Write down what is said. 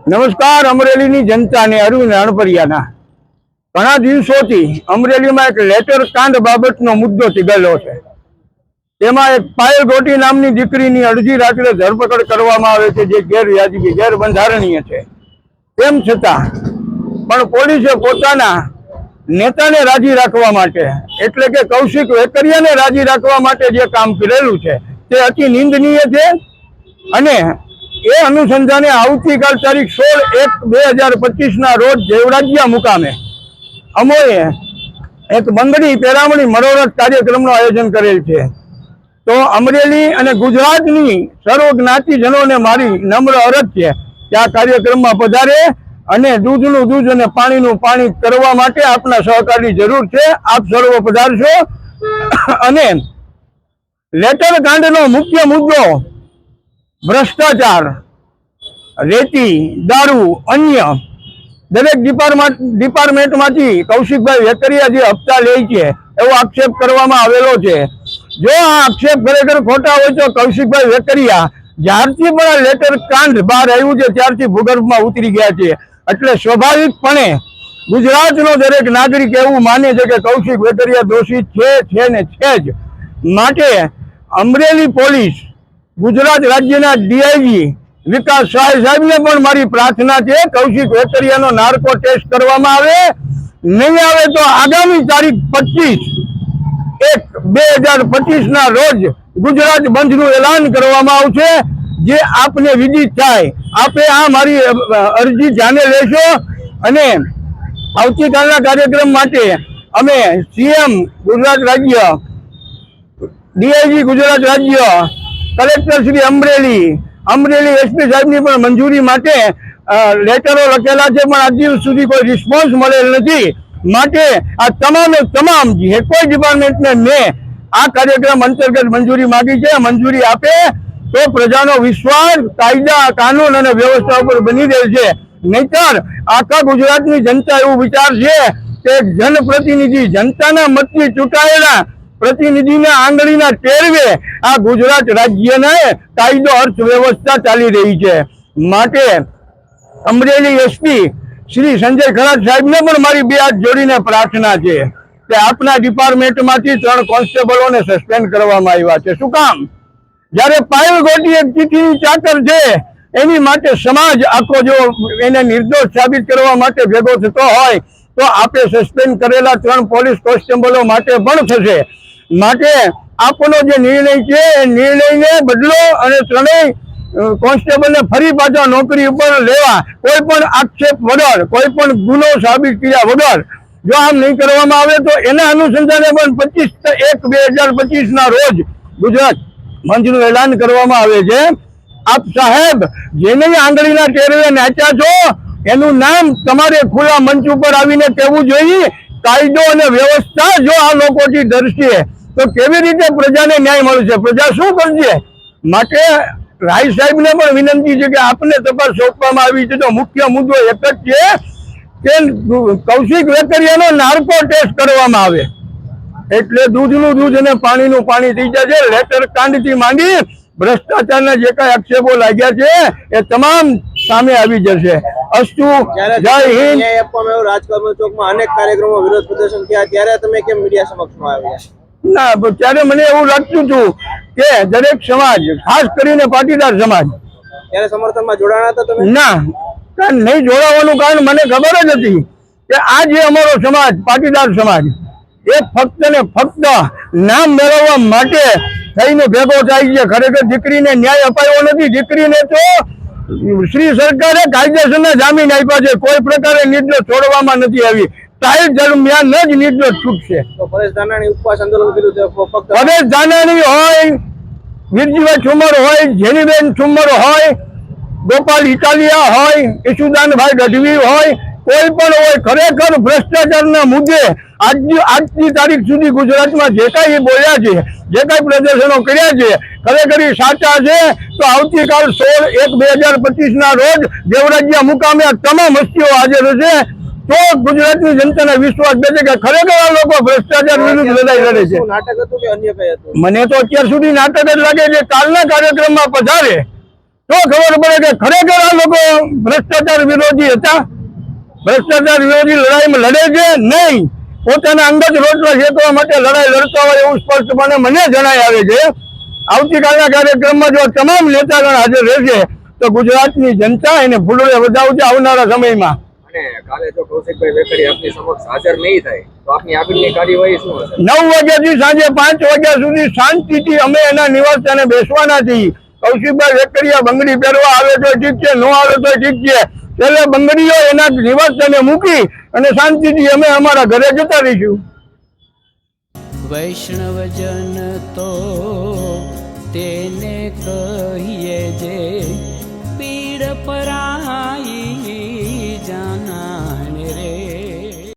નમસ્કાર અમરેલીની જનતાને અરવિંદ અણપરિયાના ઘણા દિવસોથી અમરેલીમાં એક લેટર કાંડ બાબતનો મુદ્દો ચીગેલો છે। તેમાં એક પાયલ ગોટી નામની દીકરીની અડધી રાત્રે ધરપકડ કરવામાં આવે છે, જે ગેરવ્યાજબી ગેરબંધારણીય છે। તેમ છતાં પણ પોલીસે પોતાના નેતાને રાજી રાખવા માટે, એટલે કે કૌશિક વેકરિયાને રાજી રાખવા માટે જે કામ કરેલું છે તે અતિ નિંદનીય છે। અને એ અનુસંધાને આવતીકાલ તારીખ 16/1/2025 રોજ દેવરાજિયા મુકામે અમોએ એક બંગડી પેરામણી મનોરથ કાર્યક્રમનું આયોજન કરેલ છે। તો અમરેલી અને ગુજરાતની સર્વ જ્ઞાતિજનોને મારી નમ્ર અરજ છે કે આ કાર્યક્રમમાં પધારે અને દૂધનું દૂધ અને પાણીનું પાણી કરવા માટે આપના સહકારની જરૂર છે। આપ સર્વ પધારશો। અને લેટર કાંડનો મુખ્ય મુદ્દો ભ્રષ્ટાચાર, રેતી, દારૂ, અન્ય દરેક ડિપાર્ટમેન્ટમાંથી કૌશિકભાઈ વેકરિયા જે હપ્તા લે છે એવો આક્ષેપ કરવામાં આવેલો છે। જો આ આક્ષેપ ખરેખર ખોટા હોય તો કૌશિકભાઈ વેકરિયા જ્યારથી પણ આ લેટર કાંડ બહાર આવ્યું છે ત્યારથી ભૂગર્ભમાં ઉતરી ગયા છે। એટલે સ્વાભાવિકપણે ગુજરાતનો દરેક નાગરિક એવું માને છે કે કૌશિક વેકરિયા દોષિત છે ને છે જ। માટે અમરેલી પોલીસ, ગુજરાત રાજ્યના ડીઆઈજી વિકાસ સહાય સાહેબને પણ મારી પ્રાર્થના છે, કૌશિક વેકરિયાનો નાર્કો ટેસ્ટ કરવામાં આવે। નહીં આવે તો આગામી તારીખ 25/1/2025 રોજ ગુજરાત બંધનું એલાન કરવામાં આવશે, જે આપને વિદિત થાય। આપે આ મારી અરજી ધ્યાને લેશો અને આવતીકાલના કાર્યક્રમ માટે અમે સીએમ ગુજરાત રાજ્ય, ડીઆઈજી ગુજરાત રાજ્ય, કલેક્ટર શ્રી અમરેલી એસપી સાહેબની પણ મંજૂરી માટે લેટરો લખેલા છે, પણ આજ દિવસ સુધી કોઈ રિસ્પોન્સ મળેલ નથી। માટે આ તમામ જે કોઈ ડિપાર્ટમેન્ટને મેં આ કાર્યક્રમ અંતર્ગત મંજૂરી માંગી છે। મંજૂરી આપે તો પ્રજાનો વિશ્વાસ કાયદા, કાનૂન અને વ્યવસ્થા ઉપર બની રહે છે। નહીતર આખા ગુજરાતની જનતા એવું વિચારશે કે જનપ્રતિનિધિ, જનતાના મતથી ચૂંટાયેલા પ્રતિનિધિના આંગળીના ટેરવે આ ગુજરાત રાજ્યના કાયદો અર્થવ્યવસ્થા ચાલી રહી છે। માટે અમરેલી એસપી શ્રી સંજય ખરાટ સાહેબને પણ મારી બે હાથ જોડીને પ્રાર્થના છે કે આપના ડિપાર્ટમેન્ટમાંથી 3 કોન્સ્ટેબલોને સસ્પેન્ડ કરવામાં આવ્યા છે। શું કામ? જ્યારે પાયલ ગોટી એક ચીઠીની ચાકર છે, એની માટે સમાજ આખો જો એને નિર્દોષ સાબિત કરવા માટે ભેગો થતો હોય તો આપે સસ્પેન્ડ કરેલા 3 પોલીસ કોન્સ્ટેબલો માટે પણ થશે। માટે આપનો જે નિર્ણય છે એ નિર્ણયને બદલો અને 3 કોન્સ્ટેબલને ફરી પાછા નોકરી ઉપર લેવા, કોઈ પણ આક્ષેપ વગર, કોઈ પણ ગુનો સાબિત કર્યા વગર જો આમ નહીં કરવામાં આવે તો એના અનુસંધાને પણ 25/1/2025 રોજ ગુજરાત મંચનું એલાન કરવામાં આવે છે। આપ સાહેબ જેને આંગળીના ટેરવે નાચ્યા છો એનું નામ તમારે ખુલ્લા મંચ ઉપર આવીને કહેવું જોઈએ। કાયદો અને વ્યવસ્થા જો આ લોકોથી ડરશે તો કેવી રીતે પ્રજાને ન્યાય મળશે? પ્રજા શું કરશે? માટે રાય સાહેબને પણ વિનંતી છે કે આપને તપાસ સોંપવામાં આવી છે તો મુખ્ય મુદ્દો એક જ છે કે કૌશિક વેકરિયાનો નાર્કો ટેસ્ટ કરવામાં આવે, એટલે દૂધનું દૂધ અને પાણીનું પાણી થઈ જશે। લેટર કાંડથી માંડી ભ્રષ્ટાચારના જે કાંઈ આક્ષેપો લાગ્યા છે એ તમામ સામે આવી જશે। અસ્તુ, જય હિન્દ। રાજકોટ ચોકમાં અનેક કાર્યક્રમો વિરોધ પ્રદર્શન થયા, ત્યારે તમે કેમ મીડિયા સમક્ષમાં આવ્યા? ના, ત્યારે મને એવું લાગતું હતું કે દરેક સમાજ, ખાસ કરીને પાટીદાર સમાજ, ત્યારે સમર્થનમાં જોડાણા હતા તમે? ના, નહીં જોડાવાનું કારણ મને ખબર જ હતી કે આ જે અમારો સમાજ, પાટીદાર સમાજ, એ ફક્ત ને ફક્ત નામ મેળવવા માટે થઈને ભેગો થાય છે। ખરેખર દીકરીને ન્યાય અપાયો નથી। દીકરીને તો શ્રી સરકારે કાયદેસરના જામીન આપ્યા છે, કોઈ પ્રકારે નિર્દોષ છોડવામાં નથી આવી। ટ્રાયલ દરમિયાન જ નિર્દોષ છૂટશે। પરેશ ધાનાણી ઉપવાસ આંદોલન કર્યું છે, પરેશ ધાનાણી હોય, વીરજીભાઈ ઠુમર હોય, જેનીબેન ઠુમર હોય, ગોપાલ ઇટાલિયા હોય, ઈશુદાનભાઈ ગઢવી હોય, કોઈ પણ હોય, ખરેખર ભ્રષ્ટાચારના મુદ્દે આજની તારીખ સુધી ગુજરાતમાં જે કાંઈ બોલ્યા છે, જે કાંઈ પ્રદર્શનો કર્યા છે, ખરેખર સાચા છે। તો આવતીકાલ 16/1/2025 રોજ દેવરાજિયા મુકામે આ તમામ હસ્તીઓ હાજર હશે તો ગુજરાતની જનતાને વિશ્વાસ બેસે કે ખરેખર આ લોકો ભ્રષ્ટાચાર વિરુદ્ધ લડાઈ લડે છે। નાટક હતું કે અન્ય કઈ હતું? મને તો અત્યાર સુધી નાટક જ લાગે છે। કાલના કાર્યક્રમમાં પધારે તો ખબર પડે કે ખરેખર આ લોકો ભ્રષ્ટાચાર વિરોધી હતા, ભ્રષ્ટાચાર વિરોધી લડાઈમાં લડે છે નહીં, પોતાના અંગત રોટલા શેકવા માટે લડાઈ લડતા હોય એવું સ્પષ્ટપણે મને જણાઈ આવે છે. આવતીકાલના કાર્યક્રમમાં જો તમામ નેતાગણ હાજર રહેશે તો ગુજરાતની જનતા એને ફૂલડે વધાવશે આવનારા સમયમાં. અને કાલે જો કૌશિકભાઈ વેકરી આપની સમક્ષ હાજર નહીં થાય તો આપની આગળની કાર્યવાહી શું હશે? 9 વાગ્યાથી સાંજે 5 વાગ્યા સુધી શાંતિથી અમે એના નિવાસસ્થાને બેસવાના છીએ. કૌશિકભાઈ વેકરિયા બંગડી પહેરવા આવે તો ઠીક છે, ન આવે તો ઠીક છે, એટલે બંગડીઓ એના નિવાસસ્થાને મૂકી અને શાંતિથી અમે અમારા ઘરે જતા રહીશું. વૈષ્ણવજન તો તેને કહીએ જે પીડ પરાઈ